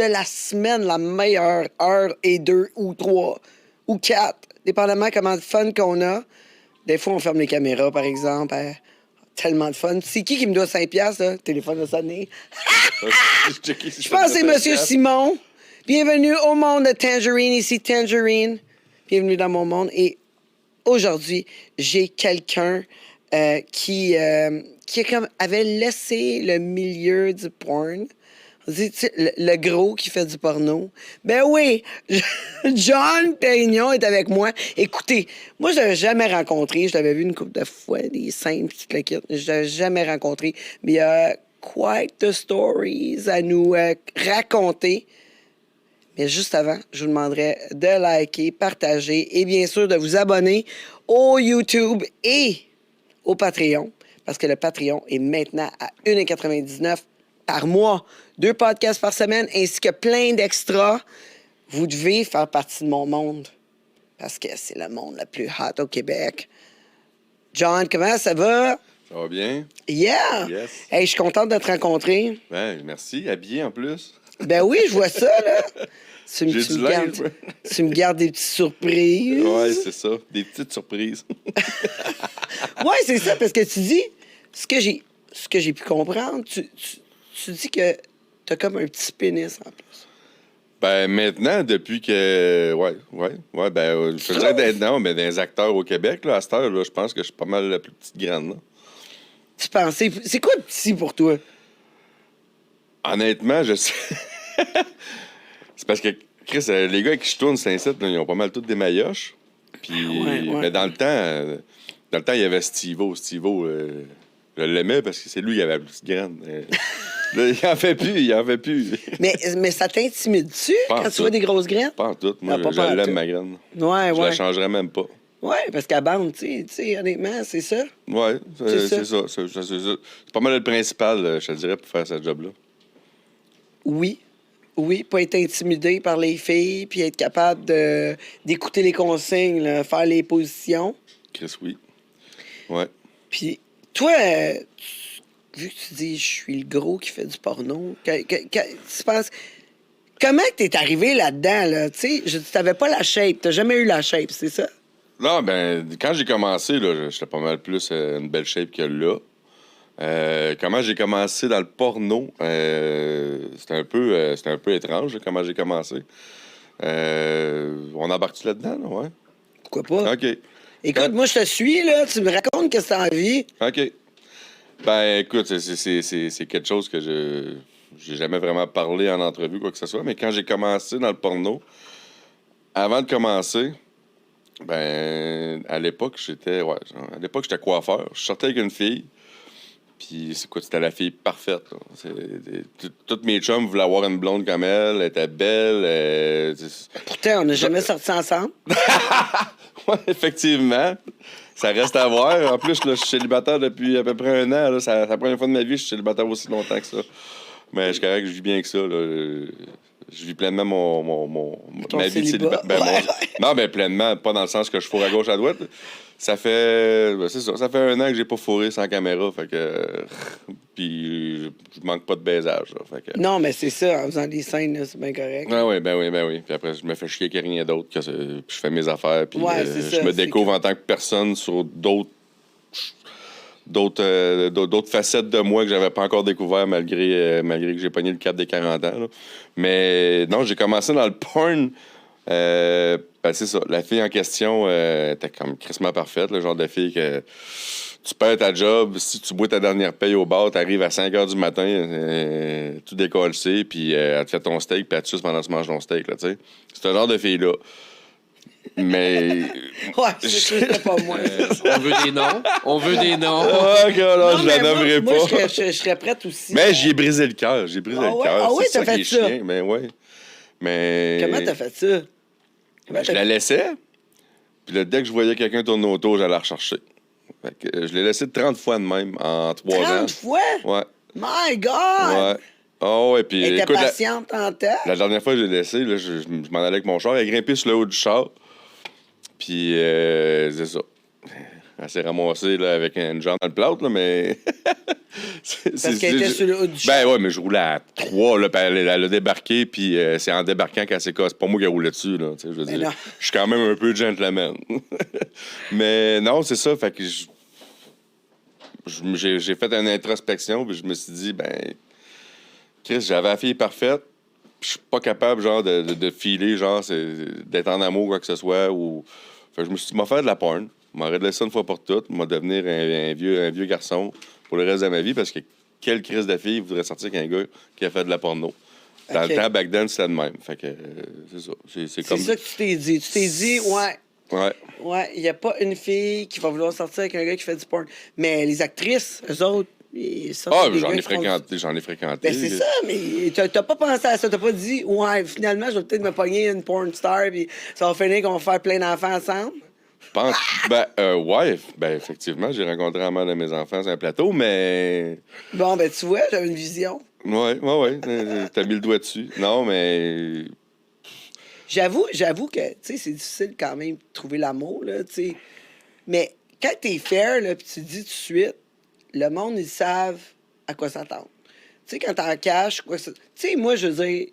de la semaine, la meilleure heure et 2 ou 3 ou 4, dépendamment comment de fun qu'on a. Des fois, on ferme les caméras, par exemple. Tellement de fun. C'est qui me doit 5$, là? Téléphone a sonné. Je pense que c'est Monsieur Simon. Bienvenue au monde de Tangerine. Ici, Tangerine. Bienvenue dans mon monde. Et aujourd'hui, j'ai quelqu'un qui avait laissé le milieu du porn. On dit, le gros qui fait du porno. Ben oui, John Pérignon est avec moi. Écoutez, moi, je l'avais jamais rencontré. Je l'avais vu une couple de fois, des scènes, toute la kit. Je l'avais jamais rencontré. Mais il y a quite the stories à nous raconter. Mais juste avant, je vous demanderai de liker, partager et bien sûr de vous abonner au YouTube et au Patreon. Parce que le Patreon est maintenant à 1,99$ par mois. 2 podcasts par semaine ainsi que plein d'extras. Vous devez faire partie de mon monde. Parce que c'est le monde le plus hot au Québec. John, comment ça va? Ça va bien? Yeah! Yes. Hey, je suis contente de te rencontrer. Ben, merci. Habillé en plus. Ben oui, je vois ça, là. Tu J'ai du linge, ouais. Tu me gardes des petites surprises. Ouais, c'est ça. Des petites surprises. Ouais, c'est ça, parce que tu dis, ce que j'ai pu comprendre, tu dis que t'as comme un petit pénis en plus. Ben, maintenant, depuis que. Ouais. Ben, je veux dire, non, mais des acteurs au Québec, là, à cette heure, là, je pense que je suis pas mal la plus petite grande, là. Tu pensais. C'est quoi petit pour toi? Honnêtement, je sais. C'est parce que, Chris, les gars qui je tourne, Saint-Cyr, ils ont pas mal tous des mailloches. Puis, Ouais. mais dans le temps, il y avait Steve-O. Steve-O, je l'aimais parce que c'est lui qui avait la plus grande. Là, il en fait plus. Mais ça t'intimide-tu quand tu vois des grosses graines? Pas en tout. Moi, Non, pas je en l'aime, tout. ma graine. Ouais. Je la changerais même pas. Ouais, parce qu'à bande, tu sais, honnêtement, c'est ça. Ouais, C'est ça. C'est pas mal le principal, je te dirais, pour faire ce job-là. Oui, pas être intimidé par les filles, puis être capable d'écouter les consignes, là, faire les positions. Chris, oui. Ouais. Puis, toi, vu que tu dis, je suis le gros qui fait du porno, tu penses... Comment t'es arrivé là-dedans, là? Tu sais, t'avais pas la shape, t'as jamais eu la shape, c'est ça? Non, ben, quand j'ai commencé, là, j'étais pas mal plus une belle shape que là. Comment j'ai commencé dans le porno, c'était un peu étrange, là, comment j'ai commencé. On embarque-tu là-dedans, là? Ouais? Pourquoi pas? OK. Écoute, moi, je te suis, là, tu me racontes qu'est-ce que t'as envie. OK. Ben, écoute, c'est quelque chose que j'ai jamais vraiment parlé en entrevue, quoi que ce soit, mais quand j'ai commencé dans le porno, avant de commencer, ben, à l'époque, j'étais coiffeur. Je sortais avec une fille, puis c'était la fille parfaite, là. Toutes mes chums voulaient avoir une blonde comme elle était belle. Pourtant, on n'a jamais sorti ensemble. Ouais, effectivement. Ça reste à voir. En plus, là, je suis célibataire depuis à peu près 1 an. Là. C'est la première fois de ma vie que je suis célibataire aussi longtemps que ça. Mais je suis correct, je vis bien que ça. Là. Je vis pleinement ma vie de célibataire. Non, mais pleinement, pas dans le sens que je fourre à gauche, à droite. Ça fait 1 an que j'ai pas fourré sans caméra. Fait que. Puis je manque pas de baisage. Là, fait que... Non, mais c'est ça, en faisant des scènes, là, c'est bien correct. Ah oui, ben oui. Puis après, je me fais chier qu'il n'y a rien d'autre. Puis je fais mes affaires. Puis c'est je me découvre en tant que personne sur d'autres facettes de moi que j'avais pas encore découvert malgré que j'ai pogné le cap des 40 ans. Là. Mais non, j'ai commencé dans le porn. Ben c'est ça. La fille en question était comme crissement parfaite, le genre de fille que tu perds ta job, si tu bois ta dernière paye au bar, t'arrives à 5 h du matin, tout décollé, puis elle te fait ton steak, puis elle te suce pendant que tu manges ton steak, là, tu sais. C'est un genre de fille-là. Mais... Ouais, c'était pas moi. On veut des noms. Ah, non, je la nommerai pas. Moi, je serais prête aussi. Mais j'y ai brisé le cœur. J'ai brisé le cœur. Ah oui, c'est t'as ça fait qui est ça. chiant. Mais ouais. Mais... Comment t'as fait ça? Je la laissais. Puis là, dès que je voyais quelqu'un tourner autour, j'allais la rechercher. Fait que je l'ai laissé 30 fois de même en 3 ans. 30 fois? Ouais. My God! Ouais. Oh, ouais, puis Elle était écoute, patiente en temps? la dernière fois que je l'ai laissé, là, je m'en allais avec mon char. Elle grimpait sur le haut du char. Puis, c'est ça. Elle s'est ramassée là, avec une jambe dans le plâtre, là, mais... Parce qu'elle était sur le haut du champ. Ben ouais, mais je roulais à 3, là, puis elle a débarqué, puis c'est en débarquant qu'elle s'est cassée. C'est pas moi qui ai roulé dessus, là, tu sais, je veux dire. non. Je suis quand même un peu gentleman. Mais non, c'est ça, fait que j'ai fait une introspection, puis je me suis dit, ben, Chris, j'avais la fille parfaite, puis je suis pas capable, genre, de filer, genre, d'être en amour ou quoi que ce soit, ou... Fait que je me suis dit, m'a faire de la porn, m'a réglé ça une fois pour toutes, m'a devenir un vieux garçon pour le reste de ma vie, parce que quelle crise de fille voudrait sortir avec un gars qui a fait de la porno? Dans le temps, back then, c'était de même. Fait que, c'est ça. C'est comme... ça que tu t'es dit. Tu t'es dit, Ouais. Ouais, il n'y a pas une fille qui va vouloir sortir avec un gars qui fait du porn. Mais les actrices, eux autres, ils sortent Ah, avec des j'en gars ai qui font fréquenté, j'en ai fréquenté. Ben, c'est ça, mais t'as pas pensé à ça. T'as pas dit, ouais, finalement, je vais peut-être me pogner une porn star, puis ça va finir qu'on va faire plein d'enfants ensemble. Pense... ouais, effectivement, j'ai rencontré la mère de mes enfants sur un plateau, mais... Bon, ben, tu vois, j'avais une vision. Ouais, t'as mis le doigt dessus. Non, mais... J'avoue que, tu sais, c'est difficile quand même de trouver l'amour, là, tu sais. Mais quand t'es fair, là, puis tu dis tout de suite, le monde, ils savent à quoi s'attendre. Tu sais, quand t'en caches, quoi ça... Tu sais, moi, je veux dire,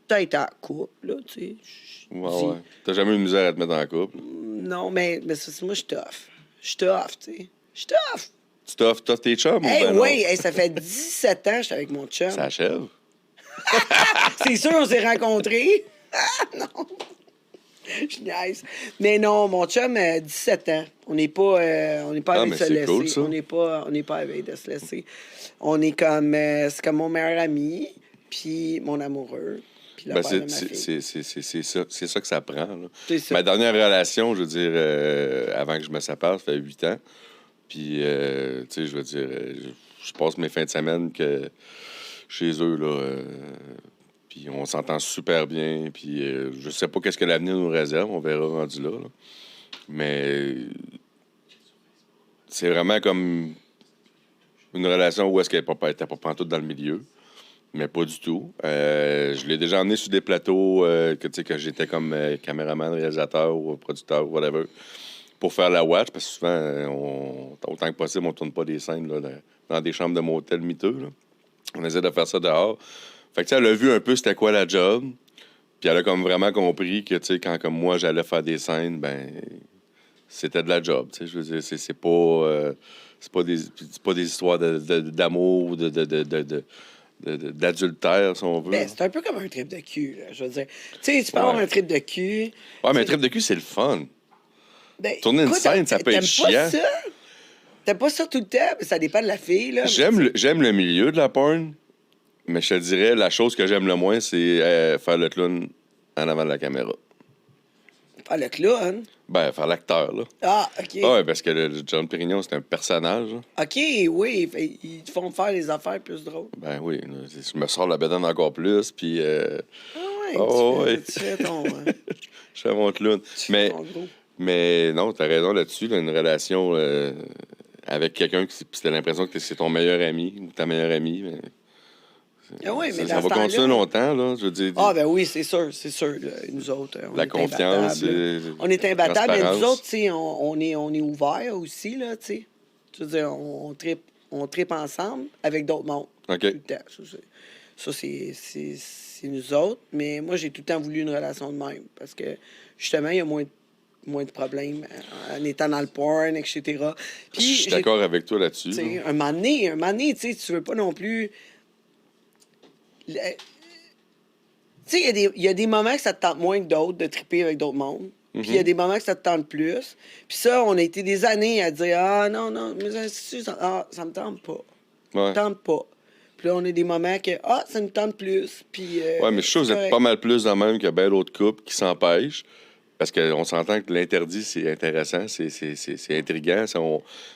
peut-être en couple, là, tu sais. Ouais. T'as jamais eu de misère à te mettre en couple? Non, mais moi, je suis tough. Je suis tough, tu sais. Je suis tough. Tu t'offres tes chums Hey, ou ben non? oui, hey, ça fait 17 ans que je suis avec mon chum. Ça achève? C'est sûr, on s'est rencontrés. Ah, non. Je niaise. Mais non, mon chum a 17 ans. On n'est pas avec mais de se c'est laisser. cool, ça. On n'est pas avec de se laisser. On est comme... c'est comme mon meilleur ami, puis mon amoureux, puis le père de ma fille. C'est ça que ça prend. Là. C'est ça. Ma dernière relation, je veux dire, avant que je me sépare, ça fait 8 ans. Puis, tu sais, je veux dire, je passe mes fins de semaine chez eux, là. Puis on s'entend super bien. Puis je sais pas qu'est-ce que l'avenir nous réserve. On verra rendu là. Mais c'est vraiment comme une relation où est-ce qu'elle n'était pas pantoute dans le milieu. Mais pas du tout. Je l'ai déjà emmené sur des plateaux que j'étais comme caméraman, réalisateur ou producteur, whatever, pour faire la watch. Parce que souvent, autant que possible, on tourne pas des scènes là, dans des chambres de motel miteux. Là. On essaie de faire ça dehors. Fait que, elle a vu un peu c'était quoi la job. Puis elle a comme vraiment compris que, tu sais, quand comme moi, j'allais faire des scènes, ben c'était de la job. Tu sais, je veux dire, c'est pas des histoires d'amour, d'adultère, si on veut. Ben, c'est un peu comme un trip de cul, là, je veux dire. Tu sais, tu peux avoir un trip de cul. Ouais, mais un trip de cul, c'est le fun. Ben, Tourner une écoute, scène, ça peut être t'aimes pas chiant. ça? T'aimes pas ça tout le temps? Mais ça dépend de la fille, là. J'aime le milieu de la porn, mais je te dirais, la chose que j'aime le moins, c'est faire le clown en avant de la caméra. Ah, le clown? Ben, faire l'acteur, là. Ah, OK. Ah ouais, parce que le John Pérignon, c'est un personnage. Là. OK, oui. Ils te font faire les affaires plus drôles. Ben oui, là, je me sors la bedaine encore plus, puis... Ah ouais, Oh, tu fais ton... je fais mon clown. tu fais ton gros. Mais non, t'as raison là-dessus, là, une relation avec quelqu'un qui t'as l'impression que c'est ton meilleur ami ou ta meilleure amie. Mais... Ah oui, mais ça va continuer longtemps, là, je veux dire. Ah, ben oui, c'est sûr. Là, nous autres, on la est confiance. on est imbattables, mais nous transparence. autres, tu sais, on est ouverts aussi, là, tu sais. Je veux dire, on tripe ensemble avec d'autres mondes. OK. Tout le temps. Ça, c'est nous autres, mais moi, j'ai tout le temps voulu une relation de même, parce que, justement, il y a moins de problèmes en étant dans le porn, etc. Puis, Je suis d'accord avec toi là-dessus. tu sais, Là. un moment donné, tu sais, tu veux pas non plus... Tu sais, il y a des moments que ça te tente moins que d'autres de triper avec d'autres mondes. Puis il y a des moments que ça te tente plus. Puis ça, on a été des années à dire ah non, mais ça me tente pas. Ça me tente pas. Puis là, on a des moments que ça me tente plus. Puis, ouais, mais je trouve que vous êtes pas mal plus dans le même que bien d'autres couples qui s'empêchent. Parce qu'on s'entend que l'interdit, c'est intéressant, c'est intriguant.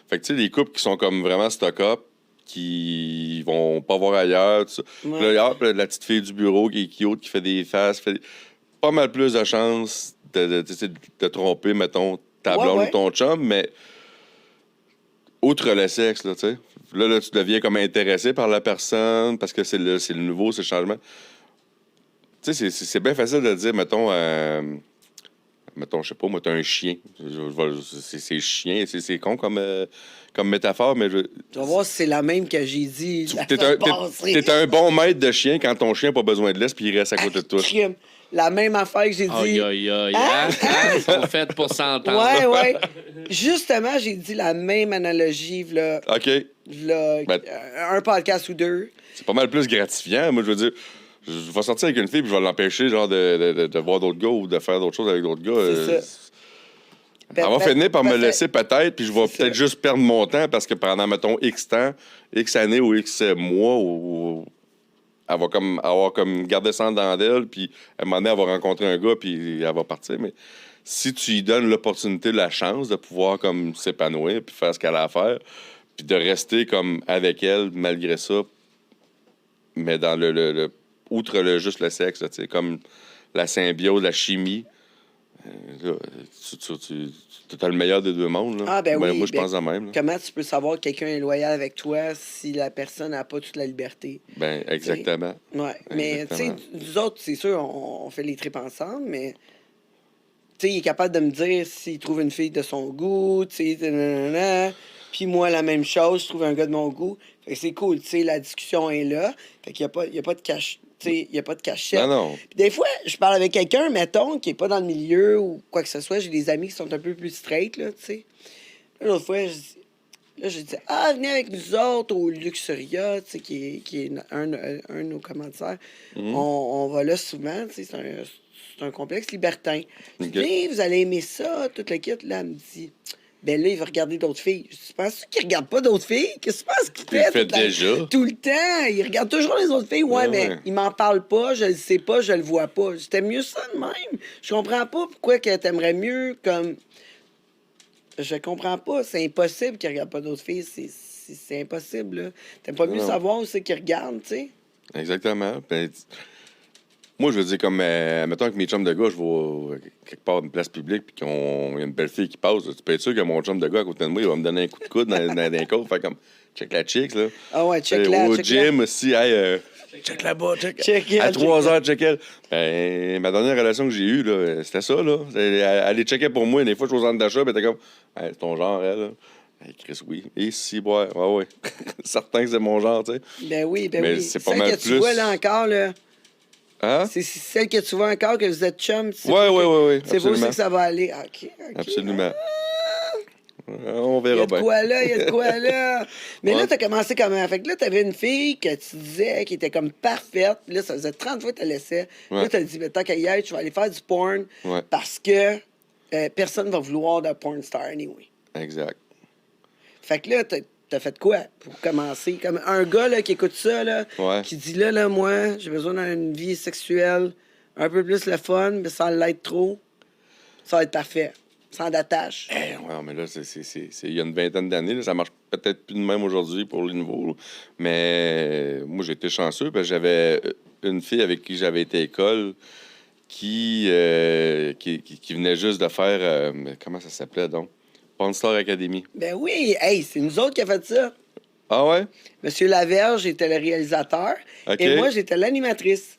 Fait que tu sais, les couples qui sont comme vraiment stock-up, qui vont pas voir ailleurs. Tout ça. Ouais. Puis là, la petite fille du bureau qui est cute, qui fait des faces, pas mal plus de chances de tromper, mettons, ta blonde ou ton chum, mais outre le sexe, là, tu sais. Là, tu deviens comme intéressé par la personne parce que c'est le nouveau, c'est le changement. Tu sais, c'est bien facile de dire, mettons, mettons, je sais pas, moi, t'as un chien. C'est chien, c'est con comme métaphore, mais Tu vas voir si c'est la même que j'ai dit. t'es un bon maître de chien quand ton chien n'a pas besoin de laisse puis il reste à côté de toi. Crime. La même affaire que j'ai dit. Aïe, aïe, aïe. Hein? Ils sont faits pour s'entendre. Ouais. Justement, j'ai dit la même analogie, là, OK. Ben- un podcast ou deux. C'est pas mal plus gratifiant. Moi, je veux dire, je vais sortir avec une fille puis je vais l'empêcher genre de voir d'autres gars ou de faire d'autres choses avec d'autres gars. C'est ça. Elle va finir par me laisser peut-être, puis je vais C'est peut-être ça. juste perdre mon temps parce que pendant, mettons, X temps, X années ou X mois, ou elle va comme avoir comme gardé ça dans d'elle, puis à un moment donné, elle va rencontrer un gars, puis elle va partir. Mais si tu lui donnes l'opportunité, la chance de pouvoir comme s'épanouir, puis faire ce qu'elle a à faire, puis de rester comme avec elle malgré ça, mais dans outre juste le sexe, là, tu sais, comme la symbiose, la chimie. Là, tu as le meilleur des deux mondes. Là. Ah, ben oui. Moi, je pense de même. Là. Comment tu peux savoir que quelqu'un est loyal avec toi si la personne n'a pas toute la liberté? Ben, exactement. Ouais. Mais, tu sais, Exactement. nous autres, c'est sûr, on fait les trips ensemble, mais, tu sais, il est capable de me dire s'il trouve une fille de son goût, tu sais, nanana. Puis moi, la même chose, je trouve un gars de mon goût. Fait que c'est cool, tu sais, la discussion est là. Fait qu'il n'y a pas de cache. Tu sais, il n'y a pas de cachette. Non. Puis des fois, je parle avec quelqu'un, mettons, qui est pas dans le milieu ou quoi que ce soit. J'ai des amis qui sont un peu plus straight, là, tu sais. Là, l'autre fois, je dis, venez avec nous autres au Luxuria, tu sais, qui est un de nos commanditaires. On va là souvent, tu sais, c'est un complexe libertin. Je dis, OK. Viens, vous allez aimer ça, toute la kit. Là, elle me dit, ben là, il va regarder d'autres filles. Je dis, tu penses qu'il regarde pas d'autres filles? Qu'est-ce que tu penses qu'il Il le fait? fait déjà. Tout le temps. Il regarde toujours les autres filles. Ouais, mais Ouais. il m'en parle pas, je le sais pas, je le vois pas. C'était mieux ça de même. Je comprends pas pourquoi que t'aimerais mieux comme. Je comprends pas. C'est impossible qu'il regarde pas d'autres filles. C'est impossible, là. T'aimes pas mieux Non. savoir où c'est qu'il regarde, tu sais? Exactement. Ben, moi, je veux dire, comme, mettons que mes chums de gars, je vais quelque part une place publique, puis qu'il y a une belle fille qui passe, tu peux être sûr que mon chum de gars à côté de moi, il va me donner un coup de coude dans les côtes. Fait comme, check la chicks, là. Ah ouais, check T'sais, là. Au check gym aussi, hey, check là-bas, check. Check elle, À check 3 elle. heures, check elle. Ben, ma dernière relation que j'ai eue, là, c'était ça, là. Elle les checkait pour moi. Des fois, je suis aux centres d'achat, ben, t'es comme, hey, c'est ton genre, elle, là. Hey, Chris, oui. Et si, ouais. Certain que c'est mon genre, tu sais. Ben oui, ben Mais oui. c'est pas Celle mal que tu plus. vois là encore, là. Hein? C'est celle que tu vois encore, que vous êtes chum. Ouais, C'est beau, absolument. c'est que ça va aller. OK. Absolument. On Il y verra a de bien. quoi là, il y a de quoi là. Mais là, Ouais. t'as commencé comment? Fait que là, t'avais une fille que tu disais qui était comme parfaite. Puis là, ça faisait 30 fois que tu la laissais. Puis Ouais. là, t'as dit, ben, tant qu'à y être, je vais aller faire du porn. Ouais. Parce que personne va vouloir de porn star anyway. Exact. Fait que là, t'as fait quoi pour commencer? Comme un gars là, qui écoute ça, là, Ouais. qui dit là, moi, j'ai besoin d'une vie sexuelle un peu plus le fun, mais sans l'être trop. Ça va être parfait. Sans d'attache. Ouais, mais là, il y a une vingtaine d'années. Là, ça marche peut-être plus de même aujourd'hui pour les nouveaux. Là. Mais moi, j'ai été chanceux parce que j'avais une fille avec qui j'avais été à école qui venait juste de faire... comment ça s'appelait donc? Porn Star Academy. Ben oui, hey, c'est nous autres qui avons fait ça. Ah ouais? Monsieur Laverge était le réalisateur OK. et moi, j'étais l'animatrice.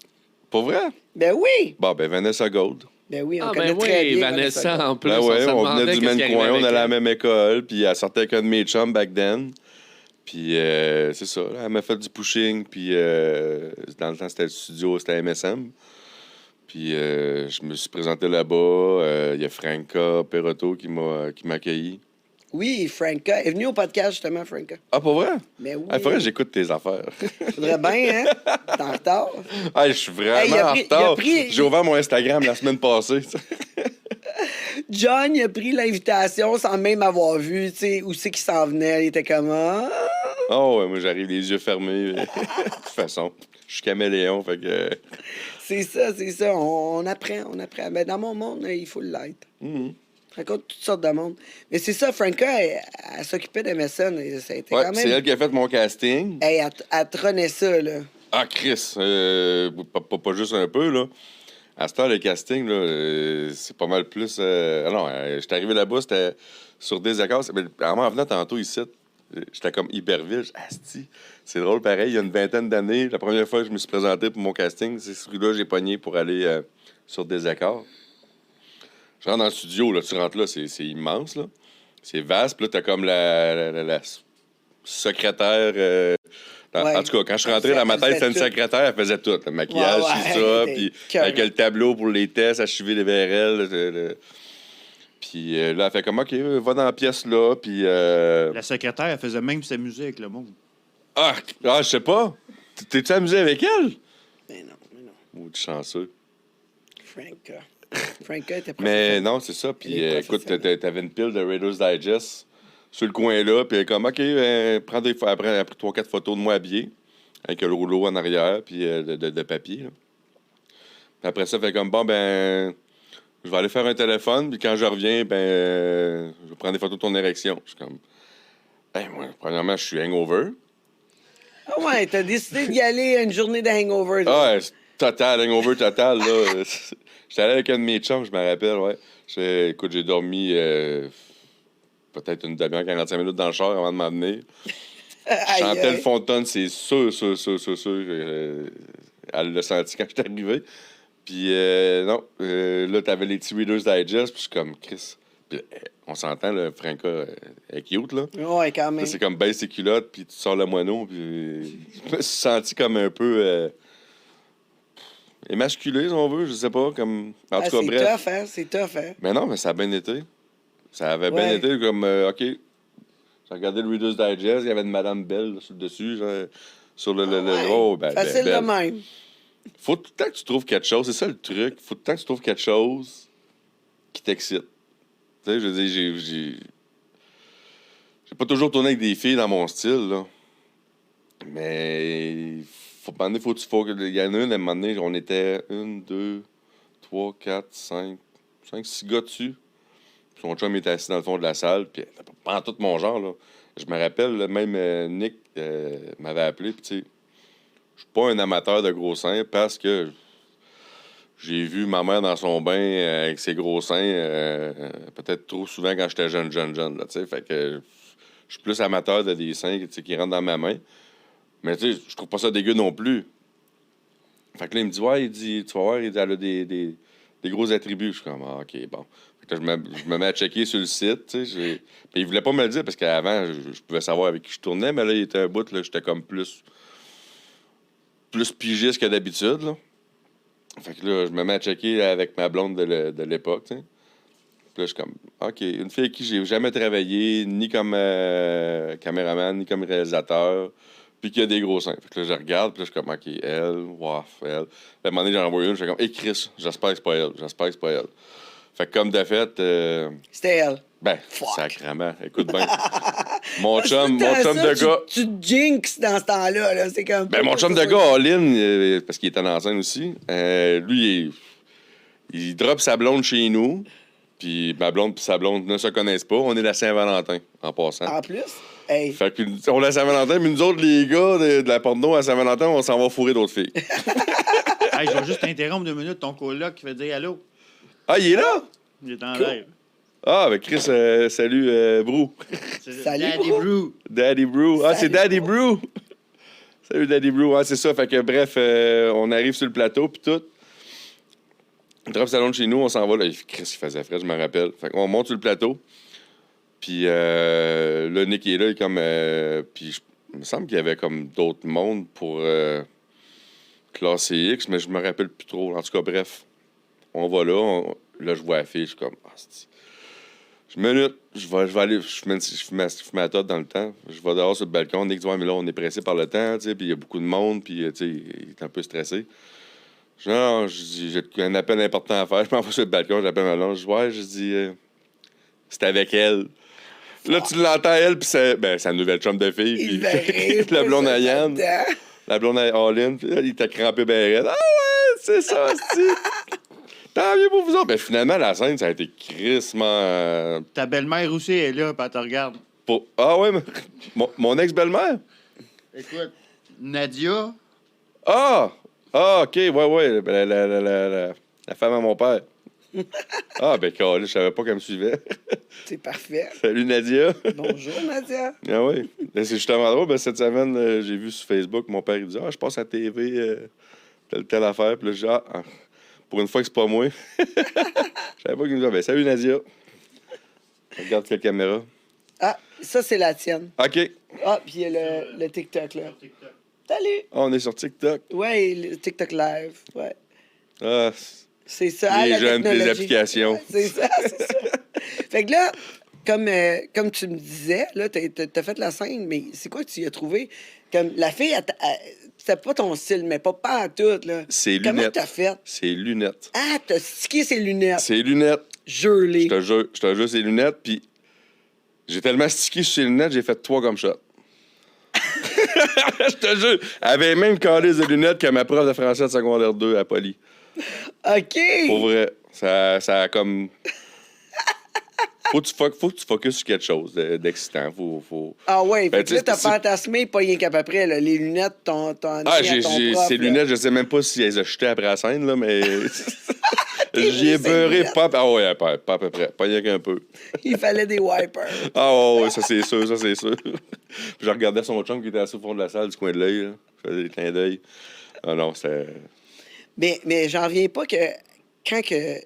Pour vrai? Ben oui! Bon, ben Vanessa Gold. Ben oui, on Ah, connaît ben très oui, bien Vanessa, en plus. Ben ouais, se on demandait venait du qu'est-ce qui même arrivait coin, on avec allait à la elle. même école, puis elle sortait avec un de mes chums back then. Puis c'est ça, là, elle m'a fait du pushing, puis dans le temps, c'était le studio, c'était MSM. Puis je me suis présenté là-bas, il y a Franca Perotto qui m'a accueilli. Oui, Franca. Elle est venue au podcast, justement, Franca. Ah, pour vrai? Ben oui. Il faudrait que j'écoute tes affaires. Faudrait bien, hein? T'es en retard. Je suis vraiment Hey, il a en pris- retard. il a pris- J'ai ouvert mon Instagram la semaine passée. John, il a pris l'invitation sans même avoir vu, tu sais, où c'est qu'il s'en venait. Il était comme, ah. Oh ouais, moi j'arrive les yeux fermés. De toute façon, je suis caméléon, fait que... C'est ça. On apprend. Mais dans mon monde, il faut l'être. Je rencontre toutes sortes de monde. Mais c'est ça, Franca, elle s'occupait de MSN. Et ça a été Ouais, quand c'est même. elle qui a fait mon casting. Hey, elle trônait ça, là. Ah, Chris, pas juste un peu, là. À ce temps, le casting, là, c'est pas mal plus... Ah non, j'étais arrivé là-bas, c'était sur des accords. En venant tantôt ici, j'étais comme Hyperville. Asti, c'est drôle, pareil, il y a une vingtaine d'années, la première fois que je me suis présenté pour mon casting, c'est celui-là que j'ai pogné pour aller sur des accords. Je rentre dans le studio, là, tu rentres là, c'est immense, là. C'est vaste, puis là, t'as comme la secrétaire... Ouais. En tout cas, quand je suis rentré dans ma tête, c'était une secrétaire, elle faisait tout. Le maquillage, Ouais, c'est ça, t'es puis cœur. avec le tableau pour les tests, achever les VRL. Puis là, elle fait comme, OK, va dans la pièce là, puis... La secrétaire, elle faisait même s'amuser avec le monde. je sais pas. T'es-tu amusé avec elle? Mais non. Maudit chanceux. Franca était Mais non, c'est ça. Puis Elle est écoute, professionnelle. t'avais une pile de Raiders Digest sur le coin là, puis elle est comme, OK, prends des après, elle a pris 3-4 photos de moi habillé, avec le rouleau en arrière, puis de papier. Là. Puis après ça, elle fait comme, bon, ben, je vais aller faire un téléphone, puis quand je reviens, ben, je vais prendre des photos de ton érection. Je suis comme, ben, moi, premièrement, je suis hangover. Ah ouais, t'as décidé d'y aller une journée de hangover. Ah, ouais, total, hangover total, là. J'étais allé avec un de mes chums, je me rappelle, ouais. Écoute, j'ai dormi peut-être une demi-heure, 45 minutes dans le char avant de m'emmener. Je chantais le fond de tonne, c'est sûr. Elle l'a senti quand j'étais arrivé. Puis non, là, t'avais les petits Reader's Digest, puis je suis comme, Chris. Puis on s'entend, le Franca est cute, là. Ouais, quand même. Là, c'est comme baisse tes culottes, puis tu sors le moineau, puis je me suis senti comme un peu émasculé, si on veut, je sais pas, comme... En tout cas, c'est bref. tough, hein? C'est tough, hein? Mais non, mais ça a bien été. Ça avait bien Ouais. été comme, OK, j'ai regardé le Reader's Digest, il y avait une Madame Belle là, sur le dessus, genre, sur le... Ouais. Oh, ben, Facile belle. de même. Faut tout le temps que tu trouves quelque chose, c'est ça le truc, faut tout le temps que tu trouves quelque chose qui t'excite. Tu sais, je veux dire, j'ai pas toujours tourné avec des filles dans mon style, là. Mais il y en a une, à un moment donné, on était 1, 2, 3, 4, 5, 6 gars dessus. Puis son chum était assis dans le fond de la salle, puis c'était pas en tout mon genre, là. Je me rappelle, là, même Nick m'avait appelé, puis tu sais, je suis pas un amateur de gros seins parce que j'ai vu ma mère dans son bain avec ses gros seins peut-être trop souvent quand j'étais jeune, là, tu sais. Fait que je suis plus amateur de des seins tu sais, qui rentrent dans ma main. Mais tu sais, je trouve pas ça dégueu non plus. Fait que là, il me dit, ouais, il dit, tu vas voir, il dit, elle a des gros attributs. Je suis comme, ah, OK, bon. Fait que là, je me mets à checker sur le site, tu sais. Puis il voulait pas me le dire parce qu'avant, je pouvais savoir avec qui je tournais, mais là, il était un bout, là, j'étais comme plus pigiste que d'habitude, là. Fait que là, je me mets à checker avec ma blonde de l'époque, tu sais. Puis là, je suis comme, OK, une fille avec qui j'ai jamais travaillé, ni comme caméraman, ni comme réalisateur, puis qui a des gros seins. Fait que là, je regarde, puis là, je suis comme, OK, elle, waf, elle. Puis à un moment donné, j'en envoie une, je suis comme, hey, Chris, j'espère que c'est pas elle. Fait que comme de fait, C'était elle. ben, Fuck. sacrément, écoute bien. Mon Tout chum le temps de ça, gars... Tu te jinx dans ce temps-là, là. C'est comme. Ben, mon chum de gars, All-in, parce qu'il était en scène aussi, lui, il drop sa blonde chez nous, puis ma blonde puis sa blonde ne se connaissent pas. On est la Saint-Valentin, en passant. En plus, hey. Fait que on est la Saint-Valentin, mais nous autres, les gars de la porno à Saint-Valentin, on s'en va fourrer d'autres filles. Hey, je vais juste t'interrompre 2 minutes. Ton coloc qui veut dire allô. Ah, il est là? Il est en Cool. live. Ah, ben Chris, salut, Brou. Salut, Daddy Brew. Daddy Brew. Ah, c'est Salut, Daddy Brew. Salut, Daddy Brew. Ah, c'est ça. Fait que bref, on arrive sur le plateau, puis tout. On drop salon de chez nous, on s'en va. Là. Chris, il faisait frais, je me rappelle. Fait qu'on monte sur le plateau. Puis là, Nick est là, il est comme. Puis il me semble qu'il y avait comme d'autres mondes pour classe X, mais je me rappelle plus trop. En tout cas, bref. On va là. Là, je vois la fille, je suis comme. Ah, je minute, je vais aller, je fume ma tote dans le temps. Je vais dehors sur le balcon. Nick dit, ouais, mais là, on est pressé par le temps, tu sais, puis il y a beaucoup de monde, puis, tu sais, il est un peu stressé. Je dis, non, j'ai un appel important à faire. Je m'en vais sur le balcon, j'appelle ma blonde. Je dis, ouais, je dis, c'est avec elle. Là, tu l'entends, elle, puis c'est sa nouvelle chum de fille, Il puis la blonde à Yann, la blonde à All-in, puis là, il t'a crampé ben raide. Ah ouais, c'est ça, c'est... Tant mieux pour vous autres. Ben, finalement, la scène, ça a été crissement... Ta belle-mère aussi est là, puis elle te regarde. Ah ouais, mais... mon ex-belle-mère? Écoute, Nadia, Ah! Ah, OK, ouais. Ben, la femme à mon père. Ah, ben, je savais pas qu'elle me suivait. C'est parfait. Salut, Nadia. Bonjour, Nadia. Ah oui. C'est justement drôle. Ben, cette semaine, j'ai vu sur Facebook, mon père, il dit, ah, je passe à la TV, telle affaire. Puis là, j'ai dit, Pour une fois que c'est pas moi. Je savais pas qu'il nous avait. Salut Nadia. Regarde quelle caméra. Ah, ça, c'est la tienne. OK. Ah, puis il y a le TikTok, là. Salut! Ah, on est sur TikTok. Ouais, le TikTok live. Ouais. Ah, C'est ça. les la jeunes des technologie. applications. Ouais, c'est ça, c'est ça. Fait que là, comme tu me disais, là, t'as fait la scène, mais c'est quoi que tu y as trouvé? Comme la fille, c'était pas ton style, mais pas à tout, là. C'est Comment lunettes. t'as fait? C'est lunettes. Ah, t'as stické ses lunettes. C'est lunettes. Gelées. Je te jure, c'est lunettes. Puis j'ai tellement stické sur ses lunettes, j'ai fait 3 comme shot. Je te jure. Elle avait même calé des lunettes que ma prof de français de secondaire 2 à Poly. OK! Pour vrai. Ça a comme. Faut que tu focuses sur quelque chose d'excitant. Faut... Ah ouais, Ben, fait que là, tu t'as sais, fantasmé, pas rien qu'à peu près, là. Les lunettes, ton Ah, ami à ton prof, ces là. lunettes, je sais même pas si elles les a jetées après la scène, là, mais. J'y ai ces beurré lunettes. pas. Ah ouais, pas à peu près. Pas rien qu'un peu. Il fallait des wipers. Ah ouais, ça c'est sûr, ça c'est sûr. Puis je regardais son chum qui était assis au fond de la salle, du coin de l'œil, là. Je faisais des clins d'œil. Ah non, c'était. Mais j'en reviens pas que quand que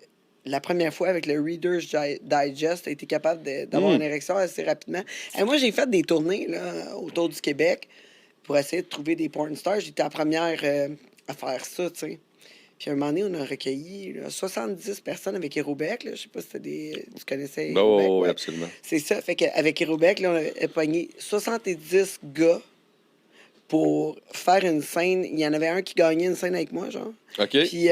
la première fois avec le Reader's Digest, t'as été capable d'avoir une érection assez rapidement. Et moi, j'ai fait des tournées là, autour du Québec pour essayer de trouver des porn stars. J'étais la première à faire ça, tu sais. Puis à un moment donné, on a recueilli là, 70 personnes avec Hérobec. Je sais pas si tu connaissais Ben Hérobec. ouais, ouais. absolument. C'est ça. Fait qu'avec Hérobec, là, on a pogné 70 gars pour faire une scène. Il y en avait un qui gagnait une scène avec moi, genre. OK. Puis,